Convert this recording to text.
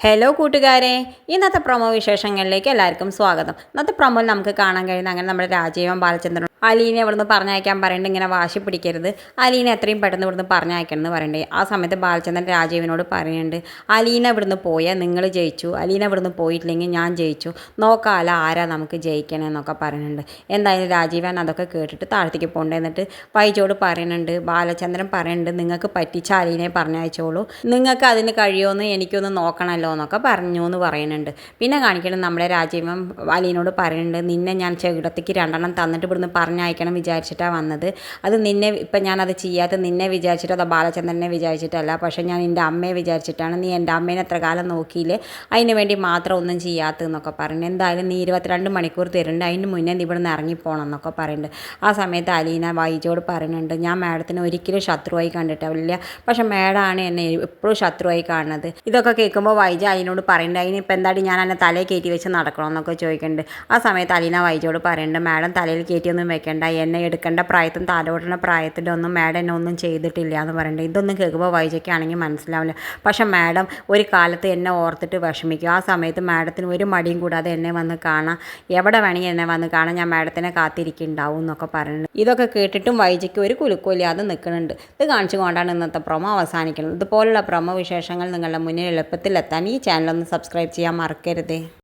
Hello കൂട്ടുകാരെ, ഇന്നത്തെ promo വിശേഷങ്ങളിലേക്ക് എല്ലാവർക്കും സ്വാഗതം. ഇന്നത്തെ പ്രൊമോയിൽ നമുക്ക് കാണാൻ കഴിയുന്ന അങ്ങനെ നമ്മുടെ രാജീവൻ ബാലചന്ദ്രൻ അലീനെ ഇവിടുന്ന് പറഞ്ഞയക്കാൻ പറയുന്നുണ്ട്. ഇങ്ങനെ വാശി പിടിക്കരുത്, അലീനെ എത്രയും പെട്ടെന്ന് ഇവിടുന്ന് പറഞ്ഞയക്കണം എന്ന് പറയണ്ടേ. ആ സമയത്ത് ബാലചന്ദ്രൻ രാജീവിനോട് പറയുന്നുണ്ട്, അലീന ഇവിടുന്ന് പോയാൽ നിങ്ങൾ ജയിച്ചു, അലീന ഇവിടുന്ന് പോയിട്ടില്ലെങ്കിൽ ഞാൻ ജയിച്ചു, നോക്കാല ആരാ നമുക്ക് ജയിക്കണമെന്നൊക്കെ പറയുന്നുണ്ട്. എന്തായാലും രാജീവൻ അതൊക്കെ കേട്ടിട്ട് താഴത്തേക്ക് പോകണ്ടേ. എന്നിട്ട് വൈജോട് പറയുന്നുണ്ട്, ബാലചന്ദ്രൻ പറയുന്നുണ്ട്, നിങ്ങൾക്ക് പറ്റിച്ച അലീനെ പറഞ്ഞയച്ചോളൂ, നിങ്ങൾക്ക് അതിന് കഴിയുമെന്ന് എനിക്കൊന്ന് നോക്കണമല്ലോ എന്നൊക്കെ പറഞ്ഞു എന്ന് പറയുന്നുണ്ട്. പിന്നെ കാണിക്കണം നമ്മുടെ രാജീവൻ അലീനോട് പറയുന്നുണ്ട്, നിന്നെ ഞാൻ ചെകിടത്തേക്ക് 2 തന്നിട്ട് ഇവിടുന്ന് പറഞ്ഞയക്കണം വിചാരിച്ചിട്ടാണ് വന്നത്. അത് നിന്നെ ഇപ്പം ഞാനത് ചെയ്യാത്ത നിന്നെ വിചാരിച്ചിട്ട് അതോ ബാലചന്ദ്രനെ വിചാരിച്ചിട്ടല്ല, പക്ഷേ ഞാൻ എൻ്റെ അമ്മയെ വിചാരിച്ചിട്ടാണ്. നീ എൻ്റെ അമ്മേനെ എത്ര കാലം നോക്കിയില്ലേ, അതിന് വേണ്ടി മാത്രം ഒന്നും ചെയ്യാത്തതെന്നൊക്കെ പറയുന്നത്. എന്തായാലും നീ 22 മണിക്കൂർ തരുന്നുണ്ട്, അതിന് മുന്നേ നീ ഇവിടെ നിന്ന് ഇറങ്ങിപ്പോകണം എന്നൊക്കെ പറയുന്നുണ്ട്. ആ സമയത്ത് അലീന വൈജോട് പറയുന്നുണ്ട്, ഞാൻ മാഡത്തിന് ഒരിക്കലും ശത്രുവായി കണ്ടിട്ടില്ല, പക്ഷേ മാഡമാണ് എന്നെ എപ്പോഴും ശത്രുവായി കാണുന്നത്. ഇതൊക്കെ കേൾക്കുമ്പോൾ വൈജ അലീനോട് പറയുന്നുണ്ട്, അതിനിപ്പോൾ എന്തായാലും ഞാൻ എന്നെ തലയിൽ കയറ്റി വെച്ച് നടക്കണമെന്നൊക്കെ ചോദിക്കുന്നുണ്ട്. ആ സമയത്ത് അലീന വൈജോട് പറയുന്നുണ്ട്, മാഡം തലയിൽ കയറ്റിയൊന്നും വെക്കേണ്ട, എന്നെ എടുക്കേണ്ട പ്രായത്തും താലോടുന്ന പ്രായത്തിലൊന്നും മാഡം എന്നെ ഒന്നും ചെയ്തിട്ടില്ല എന്ന് പറയുന്നുണ്ട്. ഇതൊന്നും കേൾക്കുമ്പോൾ വൈജയ്ക്കാണെങ്കിൽ മനസ്സിലാവില്ല. പക്ഷേ മാഡം ഒരു കാലത്ത് എന്നെ ഓർത്തിട്ട് വിഷമിക്കും. ആ സമയത്ത് മാഡത്തിന് ഒരു മടിയും കൂടാതെ എന്നെ വന്ന് കാണാം, എവിടെ വേണമെങ്കിൽ എന്നെ വന്ന് കാണാം, ഞാൻ മാഡത്തിനെ കാത്തിരിക്കുന്നുണ്ടാവും എന്നൊക്കെ പറയുന്നുണ്ട്. ഇതൊക്കെ കേട്ടിട്ടും വൈജയ്ക്ക് ഒരു കുലുക്കമില്ലാതെ നിൽക്കുന്നുണ്ട്. ഇത് കാണിച്ചുകൊണ്ടാണ് ഇന്നത്തെ പ്രൊമോ അവസാനിക്കുന്നത്. ഇതുപോലുള്ള പ്രൊമോ വിശേഷങ്ങൾ നിങ്ങളുടെ മുന്നിൽ എളുപ്പത്തിലെത്താൻ ഈ ചാനലൊന്ന് സബ്സ്ക്രൈബ് ചെയ്യാൻ മറക്കരുതേ.